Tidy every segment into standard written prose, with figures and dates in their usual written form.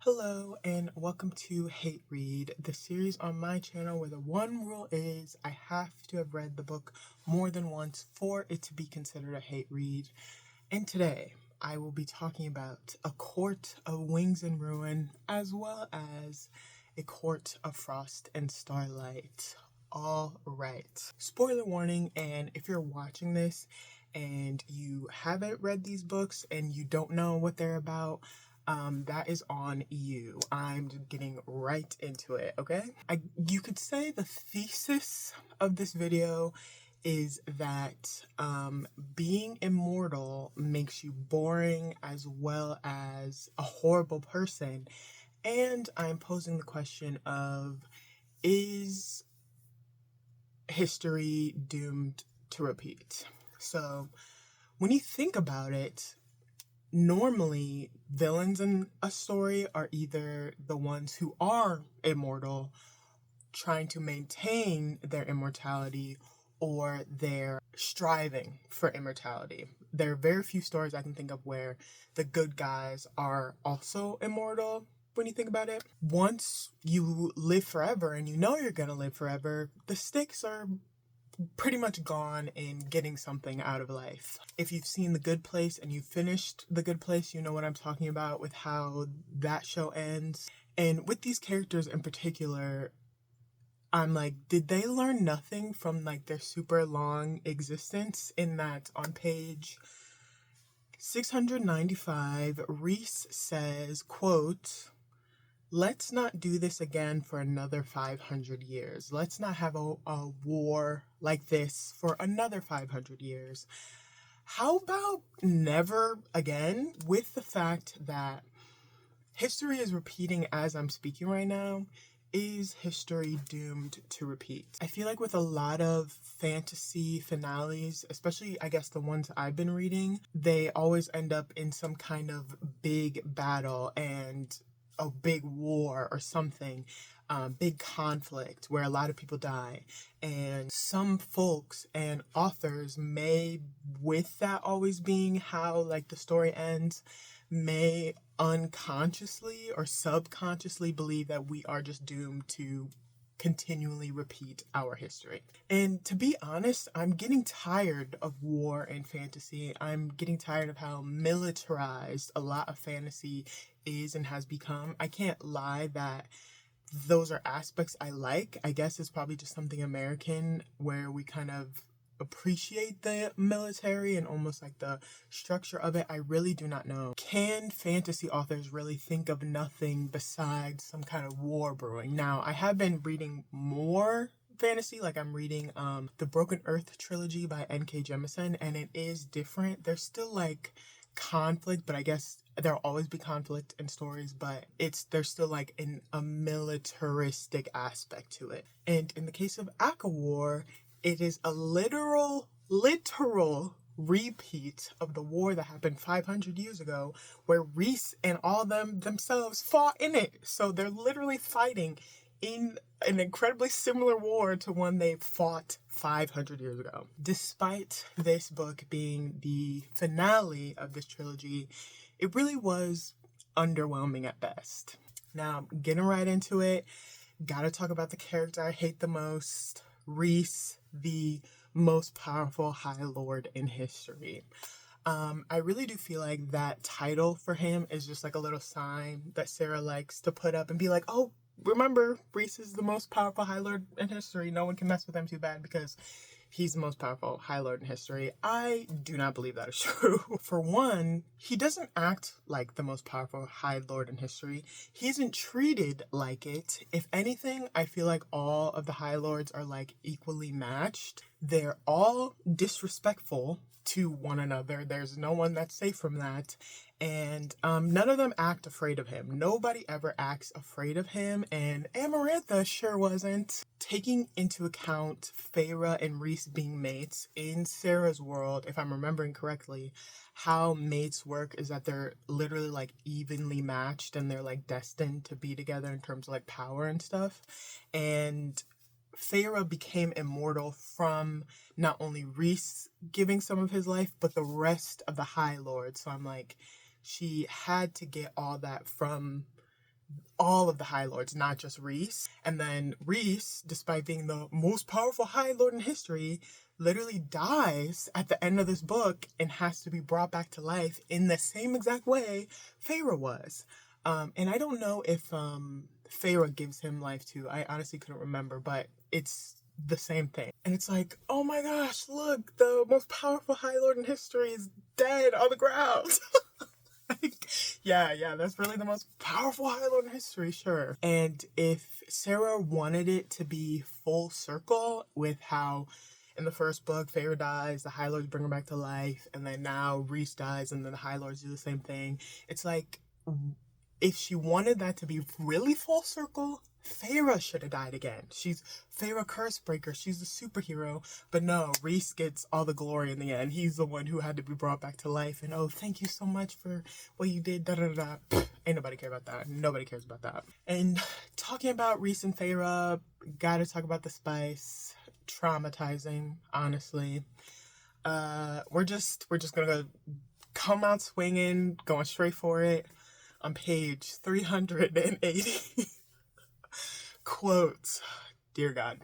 Hello and welcome to Hate Read, the series on my channel where the one rule is I have to have read the book more than once for it to be considered a hate read. And today I will be talking about A Court of Wings and Ruin as well as A Court of Frost and Starlight. All right. Spoiler warning, and if you're watching this and you haven't read these books and you don't know what they're about, that is on you. I'm just getting right into it, okay? You could say the thesis of this video is that being immortal makes you boring as well as a horrible person. And I'm posing the question of, is history doomed to repeat? So when you think about it, normally villains in a story are either the ones who are immortal, trying to maintain their immortality, or they're striving for immortality. There are very few stories I can think of where the good guys are also immortal. When you think about it, once you live forever and you know you're gonna live forever, the stakes are pretty much gone in getting something out of life. If you've seen The Good Place and you've finished The Good Place, you know what I'm talking about with how that show ends. And with these characters in particular, I'm like, did they learn nothing from like their super long existence? In that on page 695, Reese says, quote, "Let's not do this again for another 500 years. Let's not have a war like this for another 500 years. How about never again?" With the fact that history is repeating as I'm speaking right now, is history doomed to repeat? I feel like with a lot of fantasy finales, especially I guess the ones I've been reading, they always end up in some kind of big battle and a big war or something, big conflict where a lot of people die. And some folks and authors may, with that always being how like the story ends, may unconsciously or subconsciously believe that we are just doomed to continually repeat our history. And to be honest, I'm getting tired of war and fantasy. I'm getting tired of how militarized a lot of fantasy is and has become. I can't lie that those are aspects I like. I guess it's probably just something American where we kind of appreciate the military and almost like the structure of it. I really do not know. Can fantasy authors really think of nothing besides some kind of war brewing? Now, I have been reading more fantasy, like I'm reading the Broken Earth trilogy by N.K. Jemisin, and it is different. There's still like conflict, but I guess there'll always be conflict in stories, but there's still like a militaristic aspect to it. And in the case of ACOWAR, it is a literal repeat of the war that happened 500 years ago, where Reese and all them themselves fought in it. So they're literally fighting in an incredibly similar war to one they fought 500 years ago. Despite this book being the finale of this trilogy, it really was underwhelming at best. Now, getting right into it, gotta talk about the character I hate the most, Reese, the most powerful High Lord in history. I really do feel like that title for him is just like a little sign that Sarah likes to put up and be like, oh, remember, Reese is the most powerful High Lord in history. No one can mess with him too bad because he's the most powerful High Lord in history. I do not believe that is true. For one, he doesn't act like the most powerful High Lord in history. He isn't treated like it. If anything, I feel like all of the High Lords are like equally matched. They're all disrespectful to one another. There's no one that's safe from that. And none of them act afraid of him. Nobody ever acts afraid of him, and Amarantha sure wasn't. Taking into account Feyre and Reese being mates, in Sarah's world, if I'm remembering correctly, how mates work is that they're literally like evenly matched and they're like destined to be together in terms of like power and stuff. And Feyre became immortal from not only Reese giving some of his life, but the rest of the High Lords. So I'm like, she had to get all that from all of the High Lords, not just Reese. And then Reese, despite being the most powerful High Lord in history, literally dies at the end of this book and has to be brought back to life in the same exact way Feyre was. And I don't know if Feyre gives him life too. I honestly couldn't remember, but it's the same thing. And it's like, oh my gosh, look, the most powerful High Lord in history is dead on the ground. Like, yeah, that's really the most powerful High Lord in history, sure. And if Sarah wanted it to be full circle with how in the first book Feyre dies, the High Lords bring her back to life, and then now Reese dies, and then the High Lords do the same thing. It's like, if she wanted that to be really full circle, Feyre should have died again. She's Feyre Cursebreaker. She's the superhero. But no, Reese gets all the glory in the end. He's the one who had to be brought back to life. And oh, thank you so much for what you did. Da da da. Ain't nobody care about that. Nobody cares about that. And talking about Reese and Feyre, gotta talk about the spice. Traumatizing, honestly. We're just gonna come out swinging, going straight for it. On page 380. Quote, dear God.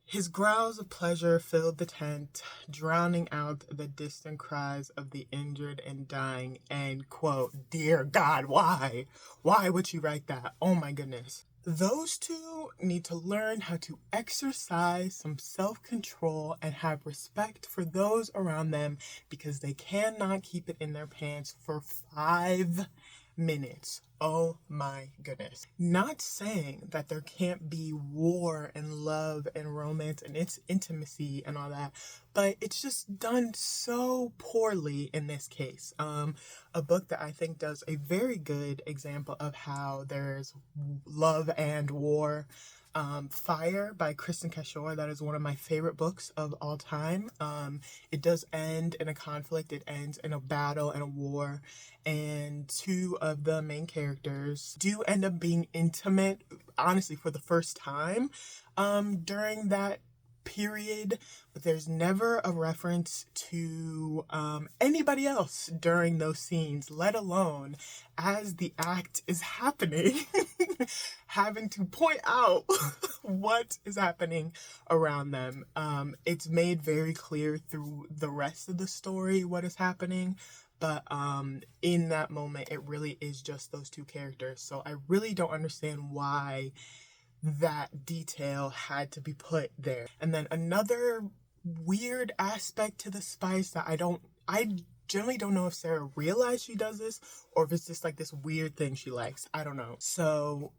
His growls of pleasure filled the tent, drowning out the distant cries of the injured and dying. End quote. Dear God, why? Why would you write that? Oh my goodness. Those two need to learn how to exercise some self-control and have respect for those around them, because they cannot keep it in their pants for 5 minutes. Oh my goodness. Not saying that there can't be war and love and romance and it's intimacy and all that, but it's just done so poorly in this case. A book that I think does a very good example of how there's love and war. Fire by Kristen Cashore. That is one of my favorite books of all time. It does end in a conflict. It ends in a battle and a war. And 2 of the main characters do end up being intimate, honestly, for the first time during that period, but there's never a reference to anybody else during those scenes, let alone as the act is happening, having to point out what is happening around them. It's made very clear through the rest of the story what is happening, but in that moment, it really is just those 2 characters. So I really don't understand why that detail had to be put there. And then another weird aspect to the spice that I generally don't know if Sarah realized she does this or if it's just like this weird thing she likes. I don't know. So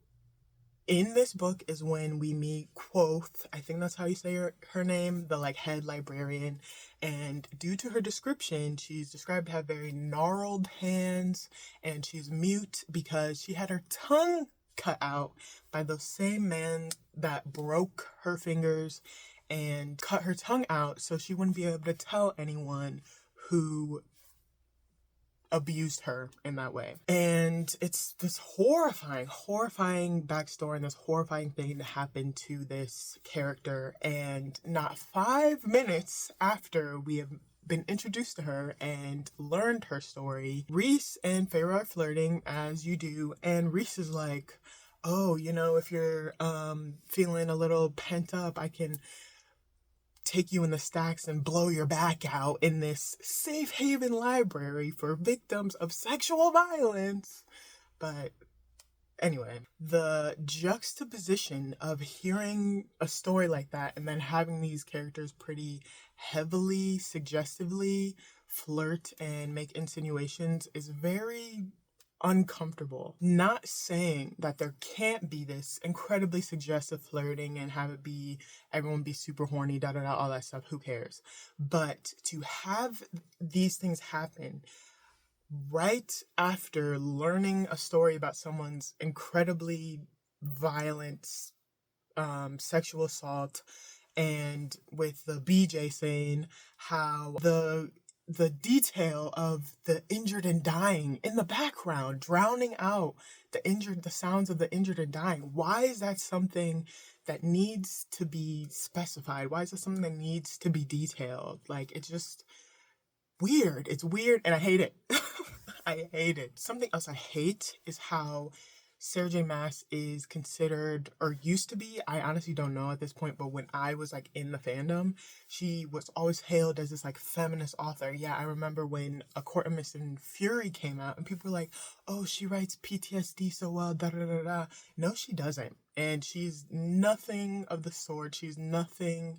in this book is when we meet Quoth, I think that's how you say her name, the like head librarian. And due to her description, she's described to have very gnarled hands, and she's mute because she had her tongue cut out by the same man that broke her fingers and cut her tongue out so she wouldn't be able to tell anyone who abused her in that way. And it's this horrifying backstory and this horrifying thing to happen to this character. And not 5 minutes after we have been introduced to her and learned her story, Reese and Feyre are flirting, as you do, and Reese is like, oh, if you're feeling a little pent up, I can take you in the stacks and blow your back out in this safe haven library for victims of sexual violence. But anyway, the juxtaposition of hearing a story like that and then having these characters pretty heavily, suggestively flirt and make insinuations is very uncomfortable. Not saying that there can't be this incredibly suggestive flirting and have it be everyone be super horny, da da da, all that stuff, who cares? But to have these things happen right after learning a story about someone's incredibly violent sexual assault, and with the BJ saying how the detail of the injured and dying in the background, drowning out the sounds of the injured and dying. Why is that something that needs to be specified? Why is that something that needs to be detailed? Like, it's just weird. It's weird and I hate it. I hate it. Something else I hate is how Sarah J. Maas is considered, or used to be, I honestly don't know at this point, but when I was like in the fandom, she was always hailed as this like feminist author. Yeah, I remember when A Court of Mist and Fury came out and people were like, oh, she writes PTSD so well, da da da da. No, she doesn't. And she's nothing of the sort. She's nothing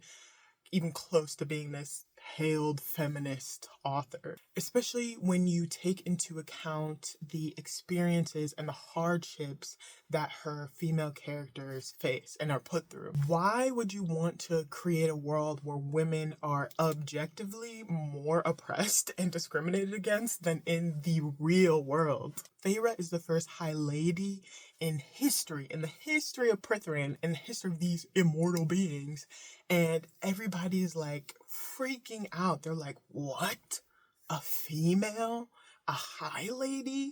even close to being this hailed feminist author, especially when you take into account the experiences and the hardships that her female characters face and are put through. Why would you want to create a world where women are objectively more oppressed and discriminated against than in the real world? Feyre is the first High Lady in the history of Prithrin, in the history of these immortal beings, and everybody is like freaking out. They're like, what? A female? A High Lady?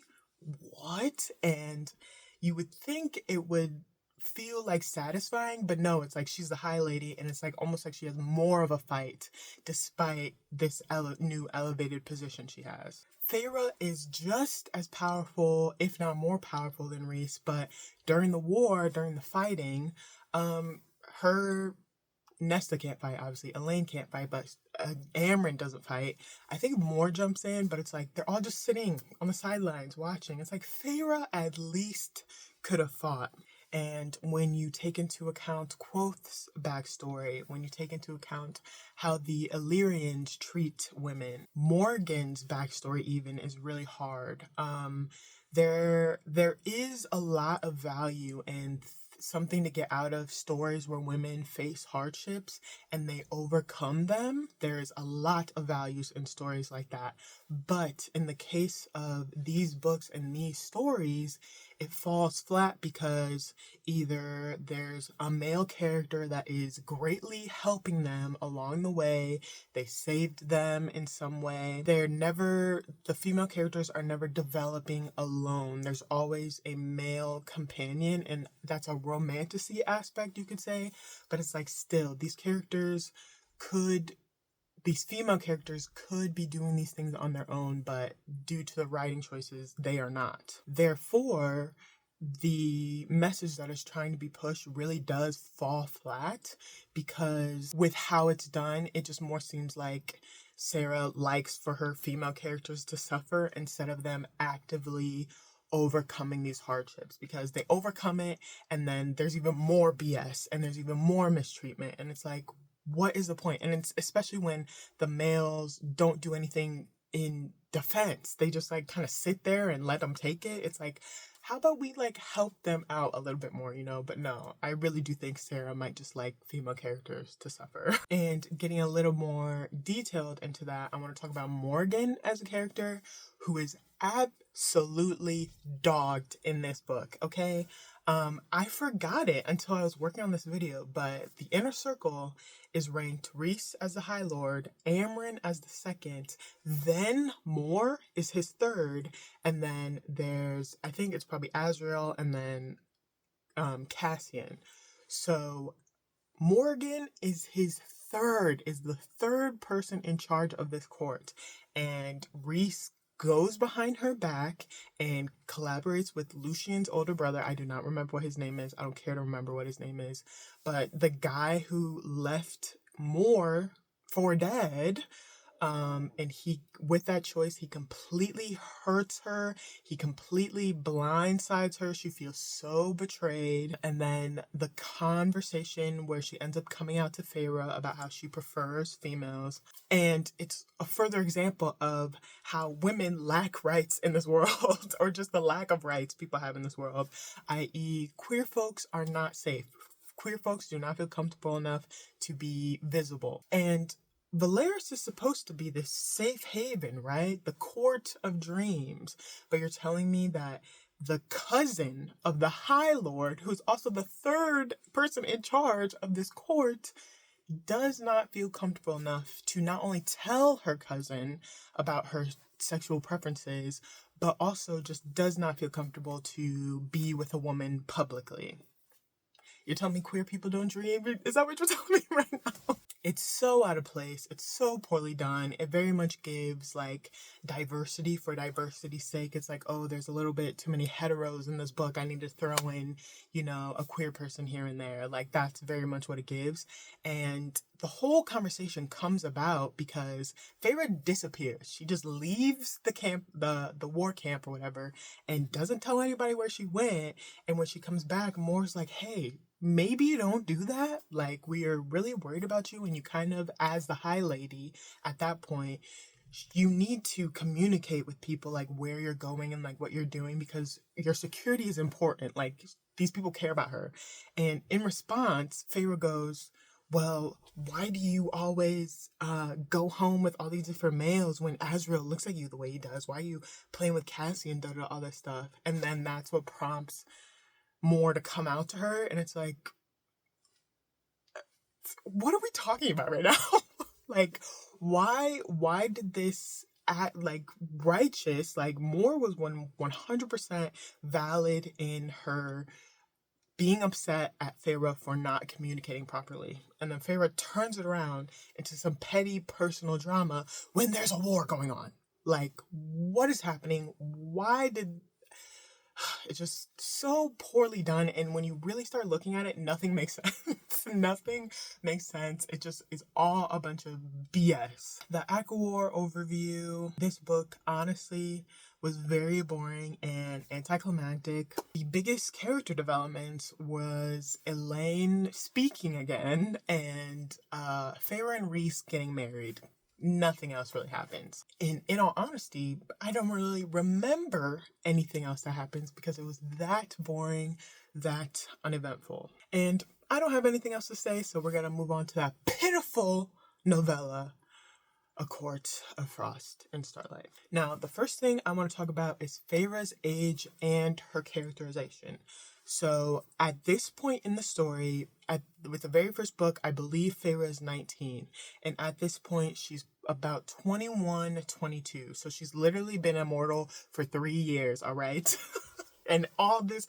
What? And you would think it would feel like satisfying, but no, it's like she's the High Lady, and it's like almost like she has more of a fight despite this new elevated position she has. Feyre is just as powerful, if not more powerful than Reese, but during the war, during the fighting, her Nesta can't fight, obviously. Elaine can't fight, but Amryn doesn't fight. I think Mor jumps in, but it's like they're all just sitting on the sidelines watching. It's like Feyre at least could have fought. And when you take into account Quoth's backstory, when you take into account how the Illyrians treat women, Morrigan's backstory even is really hard. There is a lot of value and something to get out of stories where women face hardships and they overcome them. There's a lot of values in stories like that. But in the case of these books and these stories, it falls flat because either there's a male character that is greatly helping them along the way, they saved them in some way. The female characters are never developing alone. There's always a male companion, and that's a romanticy aspect, you could say, but it's like still, these female characters could be doing these things on their own, but due to the writing choices, they are not. Therefore, the message that is trying to be pushed really does fall flat because with how it's done, it just more seems like Sarah likes for her female characters to suffer instead of them actively overcoming these hardships, because they overcome it and then there's even more BS and there's even more mistreatment, and it's like, what is the point? And it's especially when the males don't do anything in defense. They just like kind of sit there and let them take it. It's like, how about we like help them out a little bit more, you know? But no, I really do think Sarah might just like female characters to suffer. And getting a little more detailed into that, I want to talk about Morrigan as a character who is absolutely dogged in this book, okay? I forgot it until I was working on this video, but the inner circle is ranked Reese as the High Lord, Amryn as the second, then Mor is his third, and then there's, I think it's probably Azrael, and then Cassian. So Morrigan is the third person in charge of this court, and Reese goes behind her back and collaborates with Lucian's older brother. I do not remember what his name is. I don't care to remember what his name is. But the guy who left Mor for dead, and with that choice, he completely hurts her. He completely blindsides her. She feels so betrayed. And then the conversation where she ends up coming out to Feyre about how she prefers females. And it's a further example of how women lack rights in this world, or just the lack of rights people have in this world, i.e. queer folks are not safe. Queer folks do not feel comfortable enough to be visible. And Valeris is supposed to be this safe haven, right? The court of dreams. But you're telling me that the cousin of the High Lord, who's also the third person in charge of this court, does not feel comfortable enough to not only tell her cousin about her sexual preferences, but also just does not feel comfortable to be with a woman publicly. You're telling me queer people don't dream? Is that what you're telling me right now? It's so out of place. It's so poorly done. It very much gives like diversity for diversity's sake. It's like, oh, there's a little bit too many heteros in this book. I need to throw in, a queer person here and there. Like that's very much what it gives. And the whole conversation comes about because Feyre disappears. She just leaves the camp, the war camp or whatever, and doesn't tell anybody where she went. And when she comes back, Moore's like, hey, maybe you don't do that. Like, we are really worried about you, and you kind of, as the High Lady at that point, you need to communicate with people like where you're going and like what you're doing, because your security is important. Like, these people care about her. And in response, Feyre goes, well, why do you always go home with all these different males when Azriel looks like you the way he does? Why are you playing with Cassie and all this stuff? And then that's what prompts more to come out to her, and it's like, what are we talking about right now? Like, why did this act like righteous? Like, Moore was 100% valid in her being upset at Feyre for not communicating properly, and then Feyre turns it around into some petty personal drama when there's a war going on. Like, what is happening? Why did it's just so poorly done, and when you really start looking at it, nothing makes sense. Nothing makes sense. It just is all a bunch of BS. The ACOWAR overview, this book honestly was very boring and anticlimactic. The biggest character development was Elaine speaking again, and Feyre and Reese getting married. Nothing else really happens. And in all honesty, I don't really remember anything else that happens because it was that boring, that uneventful. And I don't have anything else to say, so we're gonna move on to that pitiful novella, A Court of Frost and Starlight. Now, the first thing I want to talk about is Feyre's age and her characterization. So at this point in the story, with the very first book, I believe Feyre is 19. And at this point, she's about 21, 22. So she's literally been immortal for 3 years, all right? And all this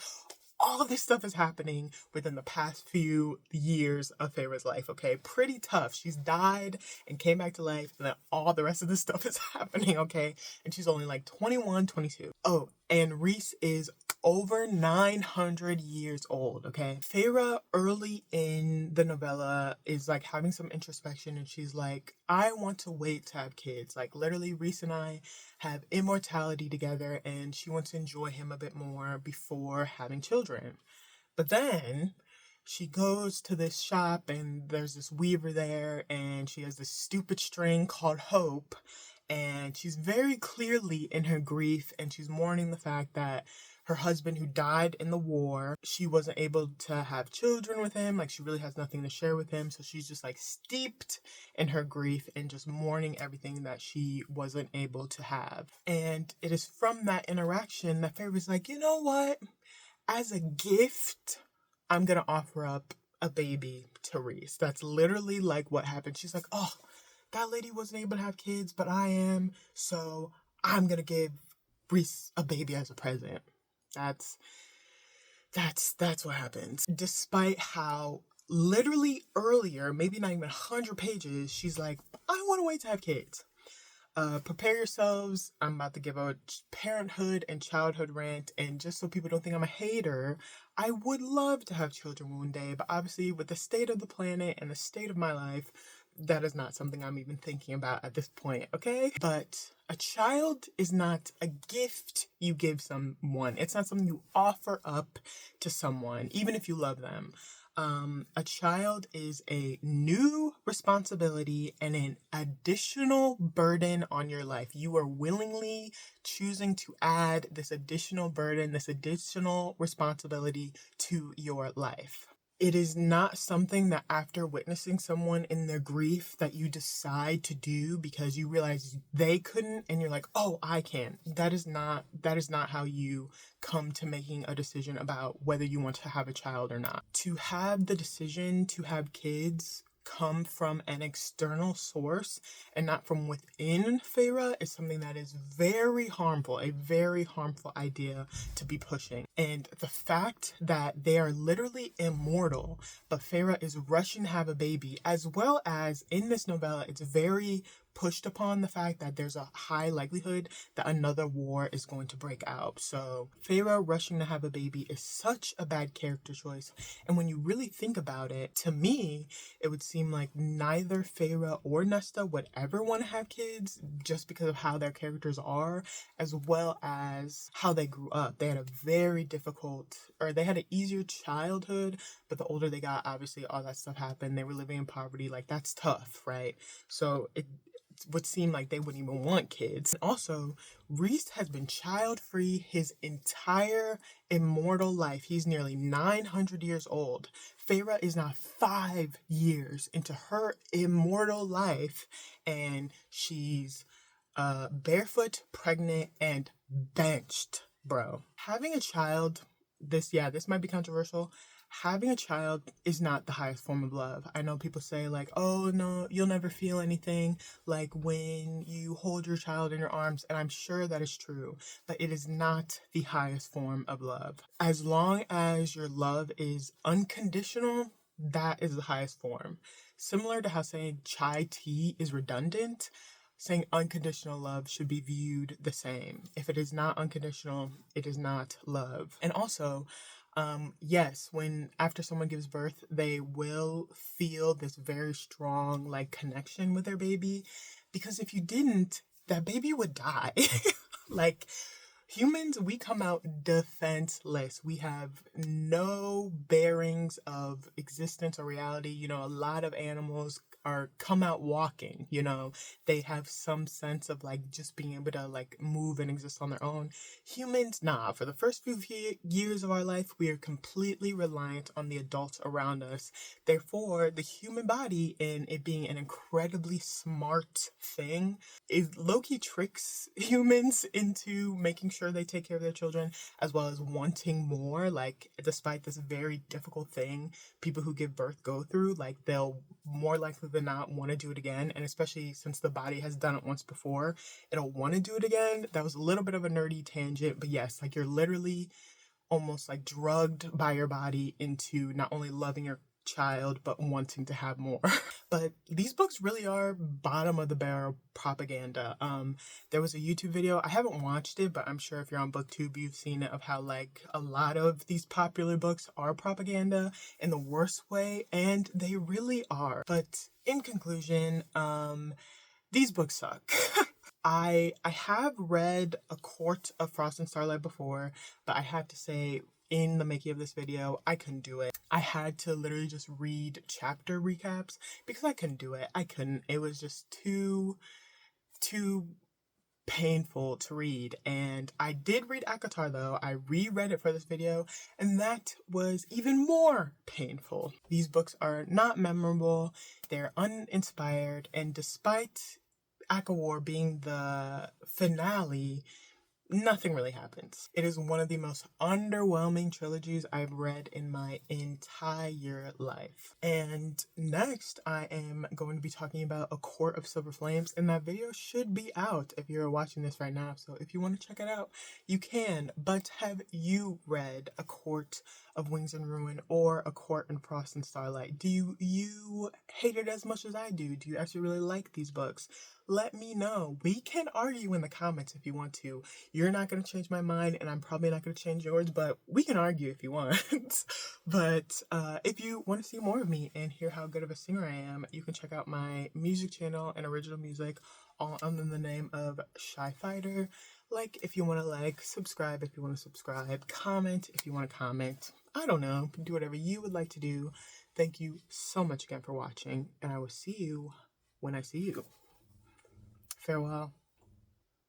stuff is happening within the past few years of Feyre's life, okay? Pretty tough. She's died and came back to life, and then all the rest of this stuff is happening, okay? And she's only like 21, 22. Oh, and Reese is over 900 years old, okay? Feyre, early in the novella, is like having some introspection, and she's like, I want to wait to have kids. Like, literally, Reese and I have immortality together, and she wants to enjoy him a bit more before having children. But then she goes to this shop, and there's this weaver there, and she has this stupid string called Hope, and she's very clearly in her grief, and she's mourning the fact that her husband, who died in the war, she wasn't able to have children with him. Like, she really has nothing to share with him. So she's just like steeped in her grief and just mourning everything that she wasn't able to have. And it is from that interaction that Feyre was like, you know what? As a gift, I'm going to offer up a baby to Reese. That's literally like what happened. She's like, oh, that lady wasn't able to have kids, but I am. So I'm going to give Reese a baby as a present. That's what happens. Despite how literally earlier, maybe not even 100 pages, she's like, I want to wait to have kids. Prepare yourselves. I'm about to give a parenthood and childhood rant, and just so people don't think I'm a hater, I would love to have children one day, but obviously with the state of the planet and the state of my life, that is not something I'm even thinking about at this point, okay? But a child is not a gift you give someone. It's not something you offer up to someone, even if you love them. A child is a new responsibility and an additional burden on your life. You are willingly choosing to add this additional burden, this additional responsibility to your life. It is not something that after witnessing someone in their grief that you decide to do because you realize they couldn't and you're like, oh, I can. That is not how you come to making a decision about whether you want to have a child or not. To have the decision to have kids come from an external source and not from within Feyre is something that is very harmful, a very harmful idea to be pushing. And the fact that they are literally immortal, but Feyre is rushing to have a baby, as well as in this novella, it's very pushed upon the fact that there's a high likelihood that another war is going to break out. So Feyre rushing to have a baby is such a bad character choice. And when you really think about it, to me, it would seem like neither Feyre or Nesta would ever want to have kids just because of how their characters are, as well as how they grew up. They had a very difficult, or they had an easier childhood, but the older they got, obviously all that stuff happened. They were living in poverty. Like, that's tough, right? So it would seem like they wouldn't even want kids. And also, Reese has been child-free his entire immortal life. He's nearly 900 years old. Feyre is now 5 years into her immortal life, and she's barefoot, pregnant, and benched, bro. Having a child, this might be controversial. Having a child is not the highest form of love. I know people say like, oh no, you'll never feel anything like when you hold your child in your arms, and I'm sure that is true, but it is not the highest form of love. As long as your love is unconditional, that is the highest form. Similar to how saying chai tea is redundant, saying unconditional love should be viewed the same. If it is not unconditional, it is not love. And also, yes, when after someone gives birth, they will feel this very strong like connection with their baby, because if you didn't, that baby would die. Like, humans, we come out defenseless. We have no bearings of existence or reality. You know, a lot of animals come out walking, you know, they have some sense of like just being able to like move and exist on their own. Humans, nah, for the first few years of our life, we are completely reliant on the adults around us. Therefore, the human body, and it being an incredibly smart thing, it low-key tricks humans into making sure they take care of their children, as well as wanting more. Like, despite this very difficult thing people who give birth go through, like, they'll more likely than not want to do it again. And especially since the body has done it once before, it'll want to do it again. That was a little bit of a nerdy tangent, but yes, like, you're literally almost like drugged by your body into not only loving your child but wanting to have more. But these books really are bottom of the barrel propaganda. There was a YouTube video, I haven't watched it, but I'm sure if you're on BookTube you've seen it, of how like a lot of these popular books are propaganda in the worst way, and they really are. But in conclusion, these books suck. I have read A Court of Frost and Starlight before, but I have to say, in the making of this video, I couldn't do it. I had to literally just read chapter recaps because I couldn't do it. I couldn't. It was just too painful to read. And I did read ACOWAR though. I reread it for this video, and that was even more painful. These books are not memorable. They're uninspired, and despite ACOWAR being the finale, nothing really happens. It is one of the most underwhelming trilogies I've read in my entire life. And next, I am going to be talking about A Court of Silver Flames, and that video should be out if you're watching this right now. So if you want to check it out, you can. But have you read A Court of Wings and Ruin or A Court in Frost and Starlight? Do you hate it as much as I do? Do you actually really like these books? Let me know. We can argue in the comments if you want to. You're not going to change my mind, and I'm probably not going to change yours, but we can argue if you want. But if you want to see more of me and hear how good of a singer I am, you can check out my music channel and original music, all under the name of Shy Fighter. Like if you want to like, subscribe if you want to subscribe, comment if you want to comment. I don't know. Do whatever you would like to do. Thank you so much again for watching, and I will see you when I see you. Farewell.